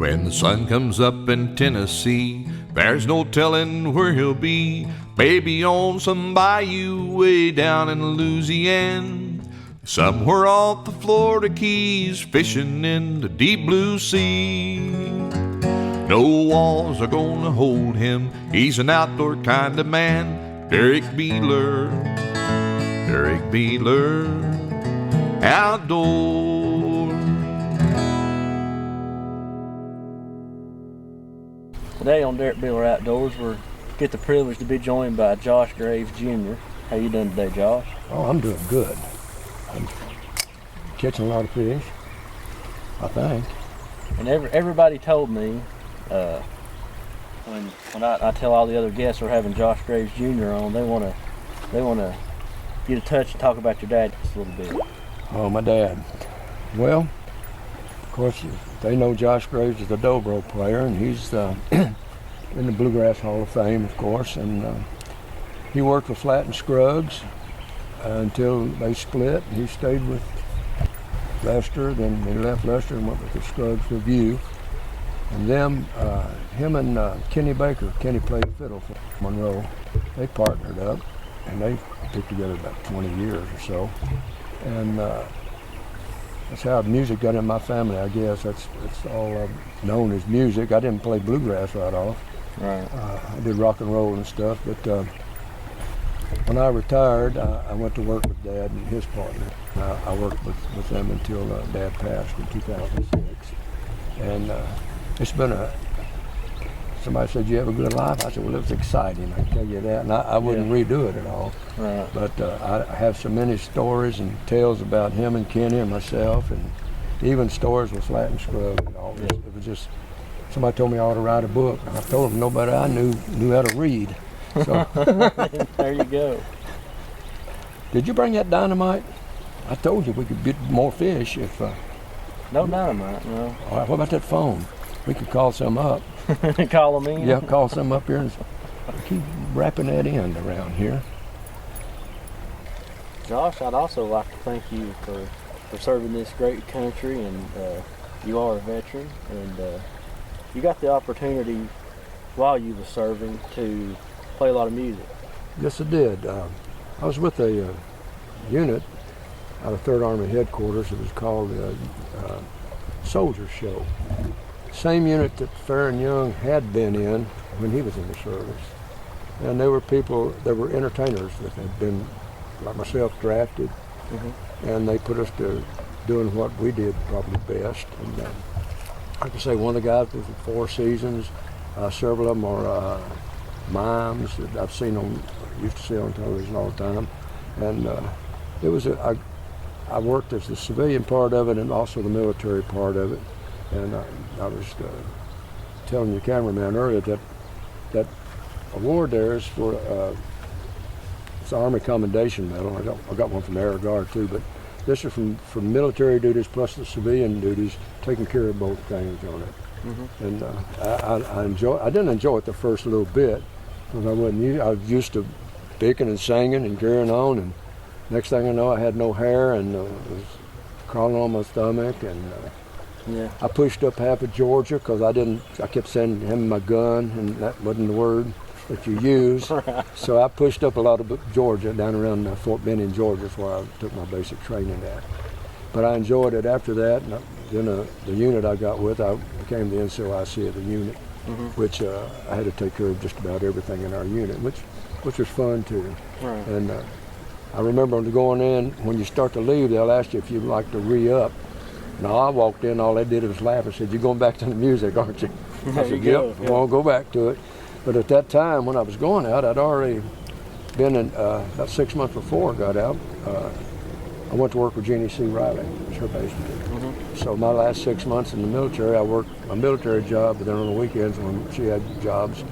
When the sun comes up in Tennessee, there's no telling where he'll be. Maybe on some bayou way down in Louisiana, somewhere off the Florida Keys, fishing in the deep blue sea. No walls are gonna hold him, he's an outdoor kind of man. Derrick Beeler, Derrick Beeler, outdoor. Today on Derrick Beeler Outdoors, we get the privilege to be joined by Josh Graves Jr. How you doing today, Josh? Oh, I'm doing good. I'm catching a lot of fish, I think. And everybody told me when I tell all the other guests we're having Josh Graves Jr. on, they want to get a touch and talk about your dad just a little bit. Oh, my dad. Well, of course, they know Josh Graves is a dobro player, and he's in the Bluegrass Hall of Fame, of course. And he worked with Flatt and Scruggs until they split. He stayed with Lester, then he left Lester and went with the Scruggs Review. And then him and Kenny Baker, Kenny played fiddle for Monroe, they partnered up, and they took together about 20 years or so. And that's how music got in my family, I guess. That's all I've known as music. I didn't play bluegrass right off. Right. I did rock and roll and stuff, but when I retired, I went to work with Dad and his partner. I worked with them until Dad passed in 2006. And it's been somebody said, you have a good life? I said, well, it was exciting, I can tell you that. And I wouldn't redo it at all. Right. But I have so many stories and tales about him and Kenny and myself, and even stories with Flatt and Scruggs and all this. It was just, somebody told me I ought to write a book. I told them nobody I knew how to read. So there you go. Did you bring that dynamite? I told you we could get more fish if... No dynamite, no. All right, what about that phone? We could call some up. Call them in? Yeah, call some up here and keep wrapping that end around here. Josh, I'd also like to thank you for serving this great country, and you are a veteran, and you got the opportunity while you were serving to play a lot of music. Yes, I did. I was with a unit out of 3rd Army Headquarters. It was called the Soldier Show. Same unit that Farron Young had been in when he was in the service. And they were people, they were entertainers that had been, like myself, drafted. Mm-hmm. And they put us to doing what we did probably best. And I can say one of the guys was in 4 Seasons. Several of them are mimes that I've seen used to see on television all the time. And it was I worked as the civilian part of it and also the military part of it. And I was telling your cameraman earlier that award there is for it's an Army Commendation Medal. I got one from the Air Guard too, but this is from military duties plus the civilian duties, taking care of both things on it. Mm-hmm. And I didn't enjoy it the first little bit because I was used to picking and singing and carrying on, and next thing I know I had no hair and was crawling on my stomach, and I pushed up half of Georgia because I kept sending him my gun, and that wasn't the word that you use. So I pushed up a lot of Georgia, down around Fort Benning, Georgia, is where I took my basic training at. But I enjoyed it after that, and then the unit I got with, I became the NCOIC of the unit, mm-hmm. which I had to take care of just about everything in our unit, which was fun too. Right. And I remember going in, when you start to leave, they'll ask you if you'd like to re-up. Now, I walked in, all they did was laugh and said, you're going back to the music, aren't you? I said, yep, I want to go back to it. But at that time, when I was going out, I'd already been in, about 6 months before I got out, I went to work with Jeannie C. Riley, was her base. Mm-hmm. So my last 6 months in the military, I worked my military job, but then on the weekends when she had jobs,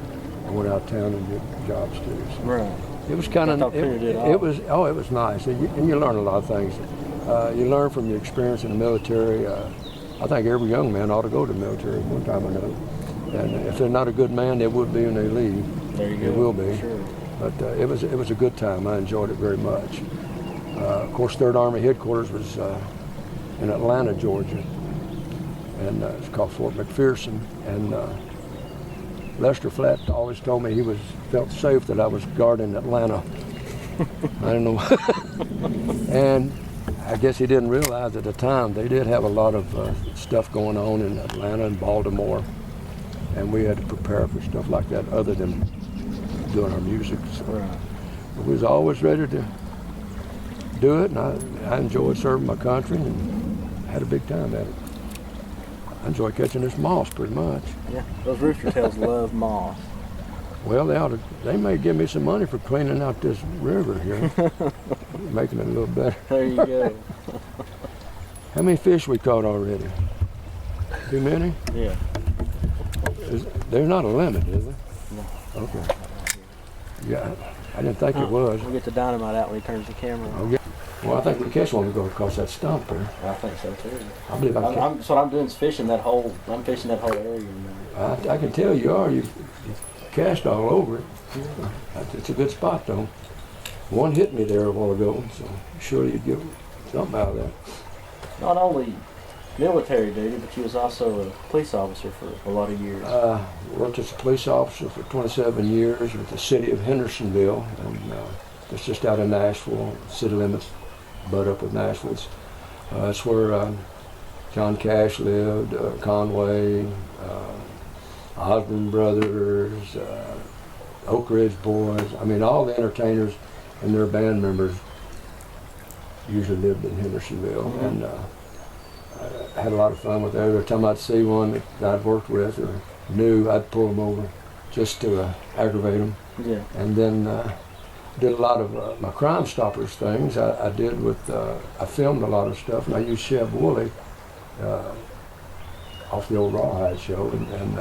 I went out of town and did jobs too. So right. It was kind of, it was nice, and you learn a lot of things. You learn from your experience in the military. I think every young man ought to go to the military one time or another. And if they're not a good man, they would be when they leave. There you go. They will be. Sure. But it was a good time. I enjoyed it very much. Of course, 3rd Army Headquarters was in Atlanta, Georgia. and it's called Fort McPherson. And Lester Flatt always told me he felt safe that I was guarding Atlanta. I don't know. And I guess he didn't realize at the time they did have a lot of stuff going on in Atlanta and Baltimore, and we had to prepare for stuff like that other than doing our music. So Right. we was always ready to do it, and I enjoyed serving my country and had a big time at it. I enjoy catching this moss pretty much. Yeah, those rooster tails love moss. Well, they may give me some money for cleaning out this river here, making it a little better. There you go. How many fish we caught already? Too many? Yeah. There's not a limit, is there? No. Okay. Yeah, I didn't think it was. We'll get the dynamite out when he turns the camera on. Okay. Well, I think we catch one to go across that stump there. I think so too. I believe I can. So what I'm doing is fishing that whole. I'm fishing that whole area. I can tell you are. You cast all over it. It's a good spot though. One hit me there a while ago, so surely you'd get something out of that. Not only military duty, but you was also a police officer for a lot of years. Worked as a police officer for 27 years with the city of Hendersonville, and it's just out of Nashville, city limits, butt up with Nashville. It's where John Cash lived, Conway, Osborne Brothers, Oak Ridge Boys. I mean, all the entertainers and their band members usually lived in Hendersonville, and I had a lot of fun with that. Every time I'd see one that I'd worked with or knew, I'd pull them over just to aggravate them. Yeah. And then did a lot of my Crime Stoppers things. I did with, I filmed a lot of stuff, and I used Chev Woolley off the old Rawhide show, and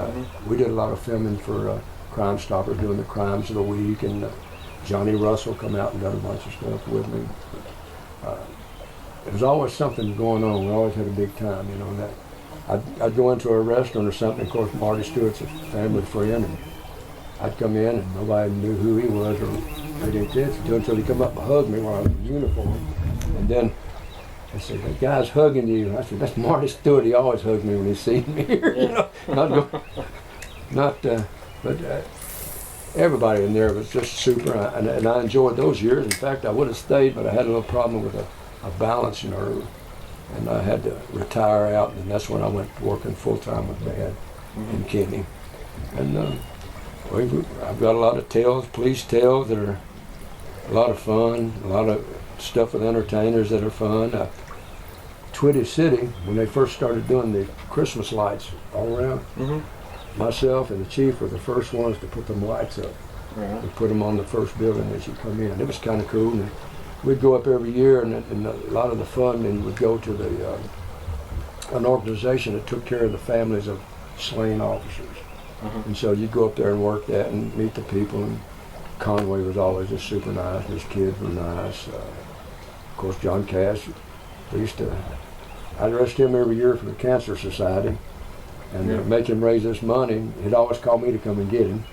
we did a lot of filming for Crime Stoppers, doing the crimes of the week, and Johnny Russell come out and done a bunch of stuff with me. There was always something going on. We always had a big time, you know. And that I'd go into a restaurant or something. Of course, Marty Stewart's a family friend, and I'd come in and nobody knew who he was or they didn't catch him until he come up and hugged me while I was in uniform. And then I said, "That guy's hugging you." I said, "That's Marty Stewart. He always hugs me when he sees me here." Yeah. You know, but everybody in there was just super, and I enjoyed those years. In fact, I would have stayed, but I had a little problem with a balance nerve, and I had to retire out, and that's when I went working full-time with Dad in Kenny. And I've got a lot of tales, police tales that are a lot of fun, a lot of stuff with entertainers that are fun. Twitty City, when they first started doing the Christmas lights all around, myself and the chief were the first ones to put them lights up. Right. And put them on the first building as you come in. It was kind of cool. And we'd go up every year, and a lot of the fun, and we'd go to an organization that took care of the families of slain officers. And so you'd go up there and work that and meet the people. And Conway was always just super nice. His kids were nice. Of course, John Cash, I'd arrest him every year for the Cancer Society and make him raise this money. He'd always call me to come and get him.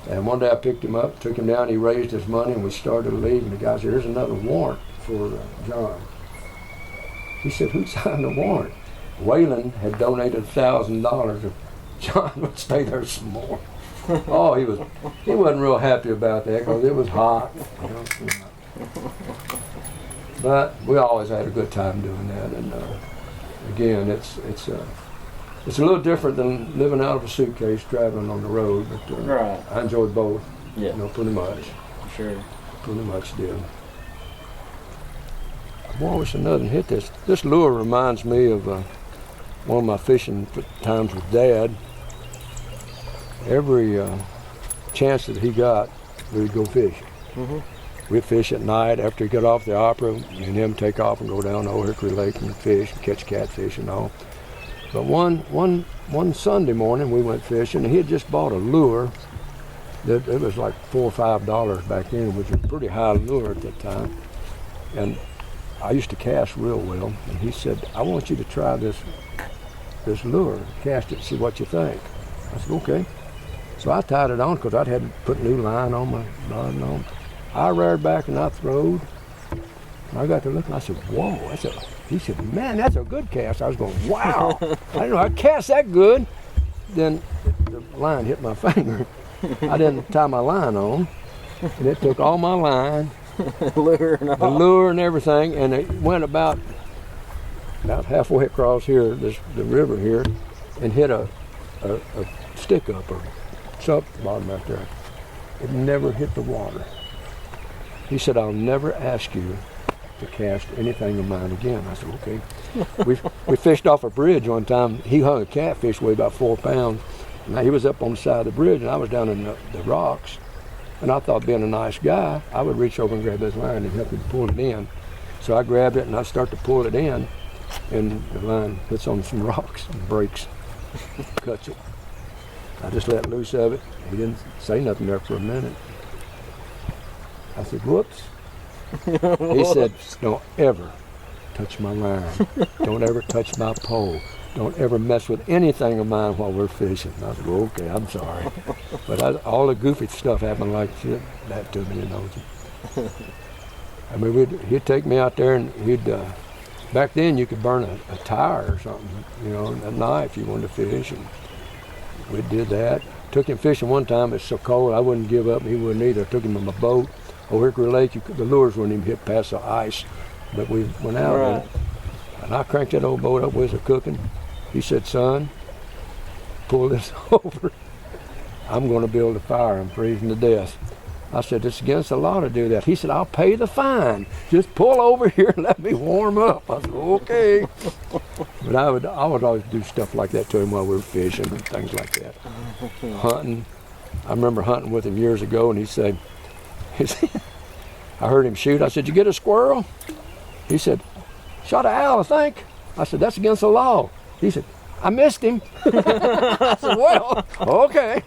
And one day I picked him up, took him down, he raised his money, and we started to leave. And the guy said, "Here's another warrant for John." He said, "Who signed the warrant?" Wayland had donated $1,000 if John would stay there some more. Oh, he wasn't real happy about that because it was hot. You know. But we always had a good time doing that. And again, it's a little different than living out of a suitcase traveling on the road, but Right. I enjoyed both. Yeah. You know, pretty much. Sure. Pretty much did. Boy, I wish another hit this. This lure reminds me of one of my fishing times with Dad. Every chance that he got, we'd go fishing. We'd fish at night after he got off the opera, and him take off and go down to Old Hickory Lake and fish and catch catfish and all. But one Sunday morning we went fishing, and he had just bought a lure that it was like $4 or $5 back then, which was a pretty high lure at that time. And I used to cast real well, and he said, "I want you to try this lure, cast it, see what you think." I said, "Okay." So I tied it on because I'd had to put new line on my rod and on. I reared back and I throwed, I got to look and I said, whoa, he said, man, that's a good cast. I was going, wow, I didn't know I cast that good. Then the line hit my finger. I didn't tie my line on, and it took all my line, the lure and everything, and it went about halfway across here, the river here, and hit a stick up or something bottom out there. It never hit the water. He said, I'll never ask you to cast anything of mine again. I said, okay. we fished off a bridge one time. He hung a catfish weighed about 4 pounds. Now he was up on the side of the bridge and I was down in the rocks. And I thought, being a nice guy, I would reach over and grab his line and help him pull it in. So I grabbed it and I start to pull it in, and the line hits on some rocks and breaks, cuts it. I just let loose of it. He didn't say nothing there for a minute. I said, whoops. He said, don't ever touch my line. Don't ever touch my pole. Don't ever mess with anything of mine while we're fishing. I said, well, okay, I'm sorry. But all the goofy stuff happened like that to me, you know. I mean, he'd take me out there and back then you could burn a tire or something, you know, a knife you wanted to fish. And we did that. Took him fishing one time. It's so cold, I wouldn't give up, and he wouldn't either. Took him on my boat. Over Hickory Lake, the lures wouldn't even hit past the ice. But we went out and I cranked that old boat up. We was cooking. He said, son, pull this over. I'm going to build a fire. I'm freezing to death. I said, it's against the law to do that. He said, I'll pay the fine. Just pull over here and let me warm up. I said, okay. But I would always do stuff like that to him while we were fishing and things like that. Hunting. I remember hunting with him years ago, and he said, I heard him shoot. I said, you get a squirrel? He said, shot an owl, I think. I said, that's against the law. He said, I missed him. I said, well, okay.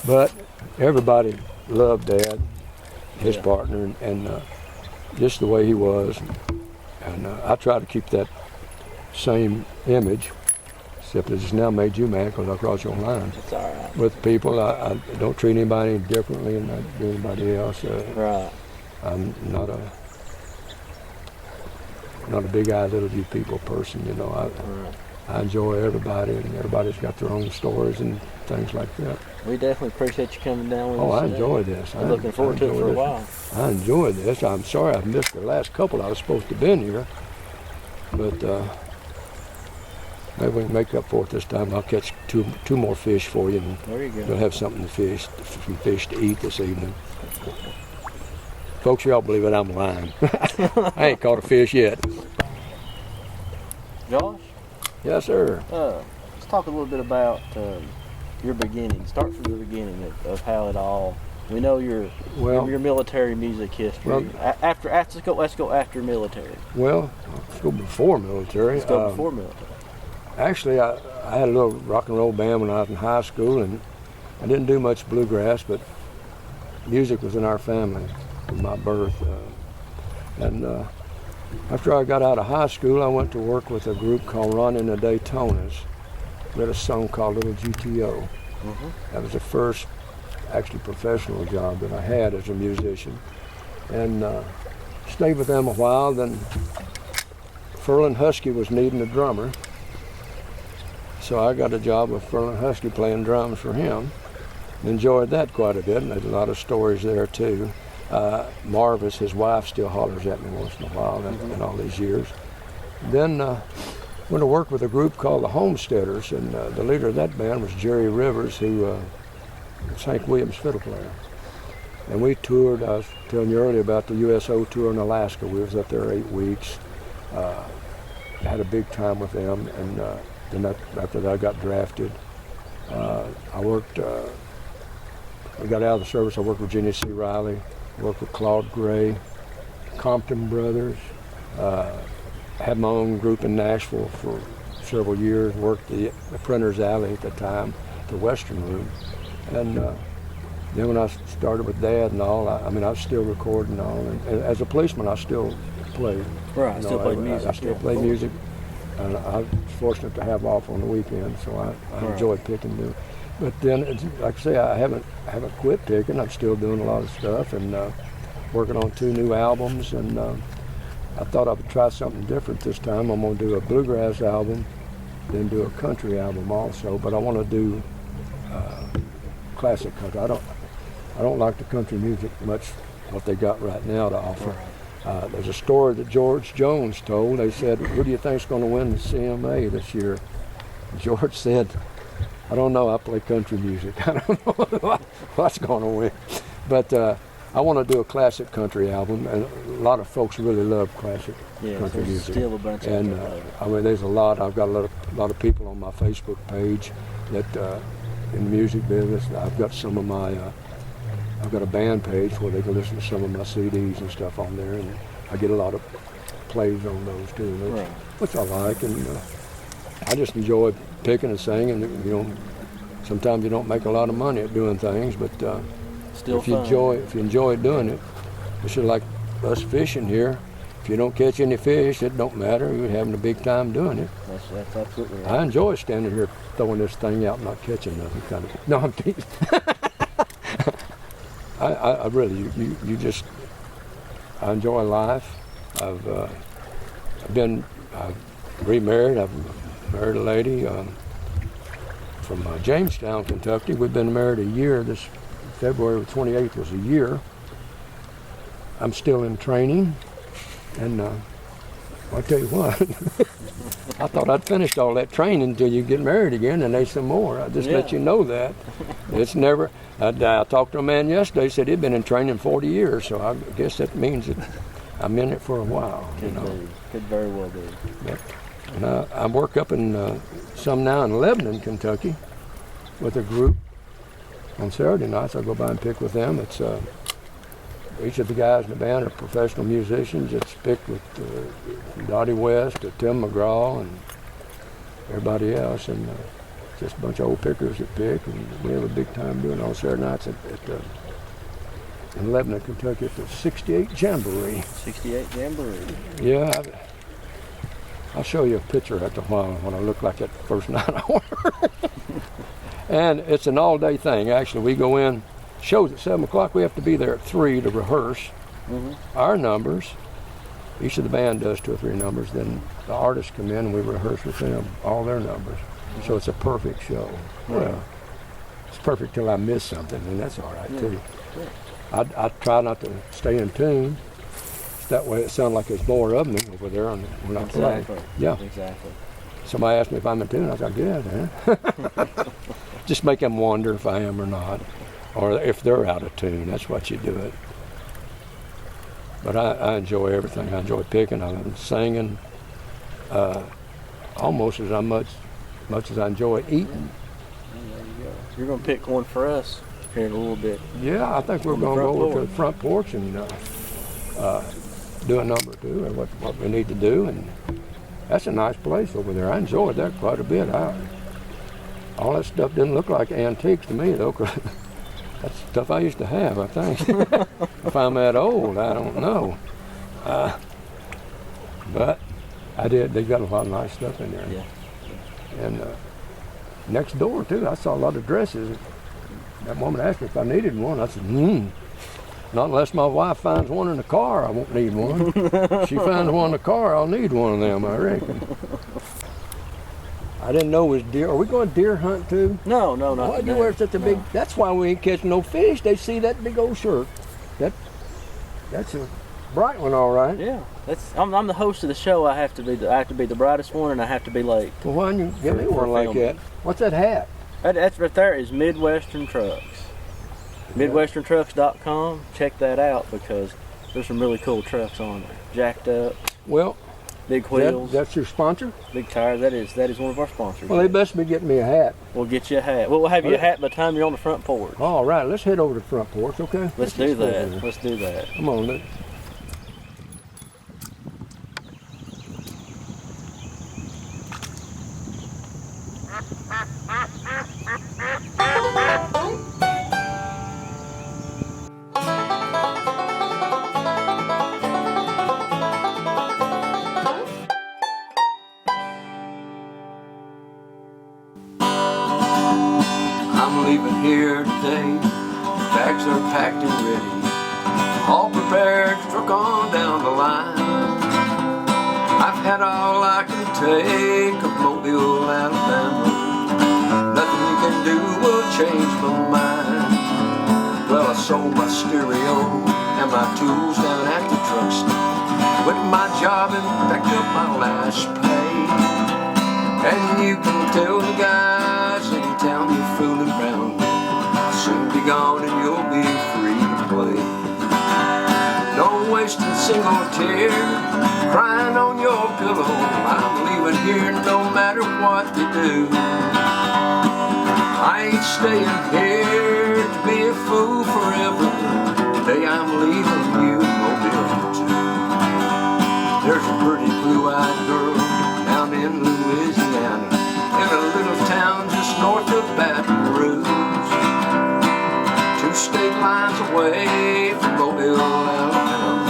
But everybody loved Dad, his partner, and just the way he was. And I try to keep that same image, except it's now made you mad because I crossed your line. It's all right. With people, I don't treat anybody differently than I do anybody else. Right. I'm not a big eye, little view people person, you know. I enjoy everybody, and everybody's got their own stories and things like that. We definitely appreciate you coming down with us. Oh, I today. enjoy this. I'm looking forward to it for a while. I enjoy this. I'm sorry I've missed the last couple. I was supposed to have been here, but maybe we can make up for it this time. I'll catch two more fish for you, and there you go. We'll have something to fish, some fish to eat this evening. Folks, y'all believe it, I'm lying. I ain't caught a fish yet. Josh? Yes, sir. Let's talk a little bit about your beginning. Start from the beginning of how it all. We know your military music history. Well, let's go after military. Well, let's go before military. Let's go before military. Actually, I had a little rock and roll band when I was in high school, and I didn't do much bluegrass, but music was in our family from my birth. After I got out of high school, I went to work with a group called Ron and the Daytonas. We had a song called Little GTO. Mm-hmm. That was the first actually professional job that I had as a musician. And stayed with them a while. Then Furlan Husky was needing a drummer. So I got a job with Furlan Husky playing drums for him. Enjoyed that quite a bit, and there's a lot of stories there too. Marvis, his wife, still hollers at me once in a while in all these years. Then went to work with a group called the Homesteaders, and the leader of that band was Jerry Rivers, who was Hank Williams' fiddle player. And we toured, I was telling you earlier about the USO tour in Alaska. We was up there 8 weeks. Had a big time with them, and then after that I got drafted. I worked, we got out of the service, I worked with Virginia C. Riley, worked with Claude Gray, Compton Brothers, had my own group in Nashville for several years, worked the Printer's Alley at the time, the Western Room. And then when I started with Dad and all, I was still recording and all. And as a policeman, I still played. Right, still played music. I still play music. And I was fortunate to have off on the weekend, so I enjoyed picking new. But then, like I say, I haven't quit picking. I'm still doing a lot of stuff, and working on 2 new albums, and I thought I would try something different this time. I'm going to do a bluegrass album, then do a country album also, but I want to do classic country. I don't like the country music much, what they got right now to offer. There's a story that George Jones told. They said, who do you think's going to win the CMA this year? George said, I don't know, I play country music. I don't know what's going to win. But I want to do a classic country album, and a lot of folks really love classic country music. Still a bunch and I mean, there's a lot. I've got a lot of people on my Facebook page that in the music business. I've got some of my I've got a band page where they can listen to some of my CDs and stuff on there, and I get a lot of plays on those too, which I like, and I just enjoy picking and singing. You know, sometimes you don't make a lot of money at doing things, but still if you enjoy doing it, it's just like us fishing here. If you don't catch any fish, it don't matter. You're having a big time doing it. That's absolutely right. I enjoy standing here throwing this thing out and not catching nothing. Kind of. No, I'm teasing. I really, you just, I enjoy life. I've remarried. I've married a lady from Jamestown, Kentucky. We've been married a year. This February 28th was a year. I'm still in training, and I'll tell you what, I thought I'd finished all that training until you get married again, and there's some more. I just let you know that. It's never, I talked to a man yesterday, he said he'd been in training 40 years, so I guess that means that I'm in it for a while. Could very well be. Yep. And I work up in some now in Lebanon, Kentucky, with a group. On Saturday nights, I go by and pick with them. It's each of the guys in the band are professional musicians. It's picked with Dottie West, Tim McGraw, and everybody else, and just a bunch of old pickers that pick, and we have a big time doing it on Saturday nights in Lebanon, Kentucky, at the 68 Jamboree. 68 Jamboree. Yeah, I'll show you a picture after a while when I look like that first night I work. And it's an all-day thing. Actually, we go in, shows at 7 o'clock. We have to be there at 3 to rehearse our numbers. Each of the band does 2 or 3 numbers. Then the artists come in and we rehearse with them all their numbers. So it's a perfect show. Well, it's perfect till I miss something, and that's all right too. I try not to stay in tune. That way it sounds like there's more of me over there when I play. Yeah. Exactly. Somebody asked me if I'm in tune. I was like, yeah. Just make them wonder if I am or not, or if they're out of tune. That's what you do it. But I enjoy everything. I enjoy picking. I'm singing almost as much as I enjoy eating. There you go. You're going to pick one for us here in a little bit. Yeah, I think we're going to go over to the front porch and do a number or two, or what we need to do. And that's a nice place over there. I enjoyed that quite a bit. All that stuff didn't look like antiques to me, though, 'cause that's stuff I used to have, I think. If I'm that old, I don't know. But I did. They got a lot of nice stuff in there. Yeah. And next door, too, I saw a lot of dresses. That woman asked me if I needed one. I said, not unless my wife finds one in the car, I won't need one. If she finds one in the car, I'll need one of them, I reckon. I didn't know it was deer. Are we going deer hunt too? No, not Why do today. you wear such a big? That's why we ain't catching no fish. They see that big old shirt. That's a bright one, all right. Yeah, I'm the host of the show. I have to be the brightest one, and I have to be late. Well, why don't you give me one like that? What's that hat? That's right there is Midwestern Trucks. MidwesternTrucks.com. Check that out because there's some really cool trucks on there. Jacked up, Well, big wheels, that's your sponsor? big tires. That is one of our sponsors. Well, they best be getting me a hat. We'll get you a hat. We'll have you a hat by the time you're on the front porch. All right, let's head over to the front porch, okay? Let's do that. Let's do that. Come on, let's. I'm leaving here today. Bags are packed and ready. all prepared to truck on down the line. I've had all I can take of Mobile, Alabama. Nothing you can do will change my mind. Well, I sold my stereo and my tools down at the truck stop. Quit my job and packed up my last pay. And you can tell the guys in town you're fooling around. I'll soon be gone and you'll be free to play. Don't waste a single tear crying on your pillow. I'm leaving here no matter what they do. I ain't staying here to be a fool forever. Today I'm leaving you in Mobile too. There's a pretty blue-eyed girl down in Louisiana, in a little town just north of Baton Rouge, 2 state lines away from Mobile, Alabama,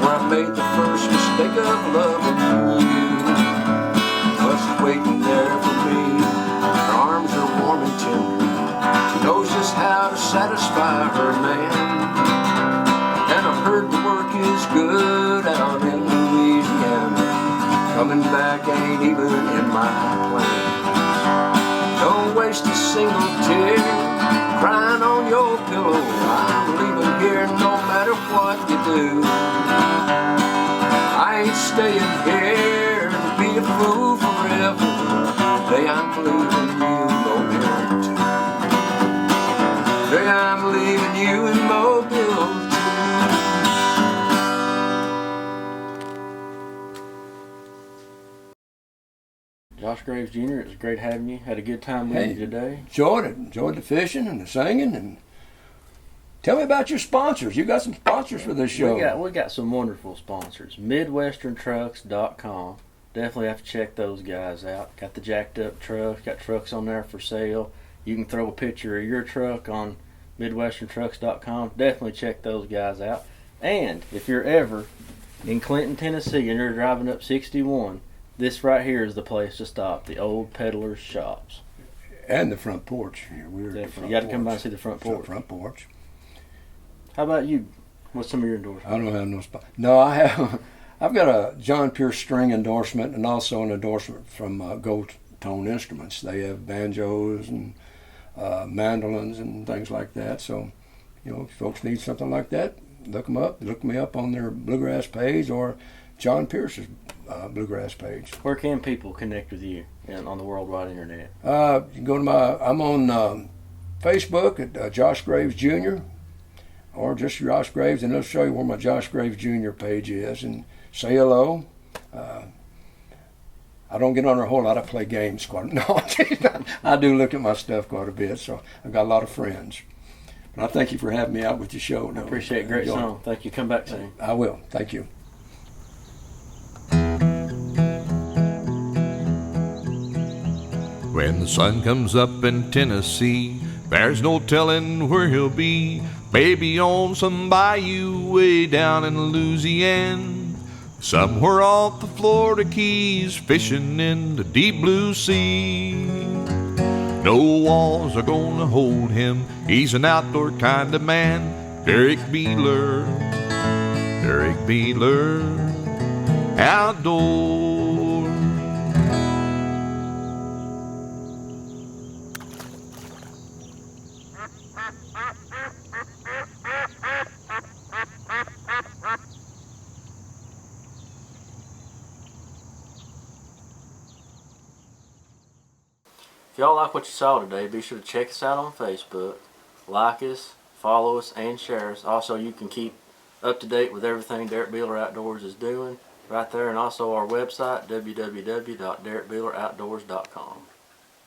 where I made the first mistake of loving you. But she's waiting there for me. Her arms are warm and tender. She knows just how to satisfy her man. And I've heard the work is good out in Louisiana. Coming back ain't even in my plans. Don't waste a single tear crying on your pillow. I'm leaving here no matter what you do. I ain't staying here to be a fool forever. Today I'm leaving you in Mobile too. Today I'm leaving you in Mobile too. Josh Graves Jr., it was great having you. Had a good time with you today. Enjoyed it. Enjoyed the fishing and the singing. And tell me about your sponsors. You got some sponsors for this show. We got some wonderful sponsors. MidwesternTrucks.com. Definitely have to check those guys out. Got the jacked up trucks. Got trucks on there for sale. You can throw a picture of your truck on MidwesternTrucks.com. Definitely check those guys out. And if you're ever in Clinton, Tennessee, and you're driving up 61, this right here is the place to stop, the Old Peddler's Shops. And the front porch. Definitely. You got to come by and see the front porch. Front porch. How about you? What's some of your endorsements? I don't have no spot. No, I've got a John Pierce string endorsement and also an endorsement from Gold Tone Instruments. They have banjos and mandolins and things like that. So, if folks need something like that, look them up. Look me up on their Bluegrass page or John Pierce's Bluegrass page. Where can people connect with you on the worldwide internet? You can go to I'm on Facebook at Josh Graves Jr. or just Josh Graves, and it'll show you where my Josh Graves Jr. page is, and say hello. I don't get on there a whole lot. I play games quite. No, I do look at my stuff quite a bit, so I've got a lot of friends. But I thank you for having me out with your show. I appreciate it. Great song. Thank you. Come back soon. I will. Thank you. When the sun comes up in Tennessee, there's no telling where he'll be. Maybe on some bayou way down in Louisiana, somewhere off the Florida Keys, fishing in the deep blue sea. No walls are gonna hold him, he's an outdoor kind of man. Derrick Beeler, outdoor. If y'all like what you saw today, be sure to check us out on Facebook, like us, follow us, and share us. Also, you can keep up to date with everything Derrick Beeler Outdoors is doing right there, and also our website, www.derrickbeeleroutdoors.com.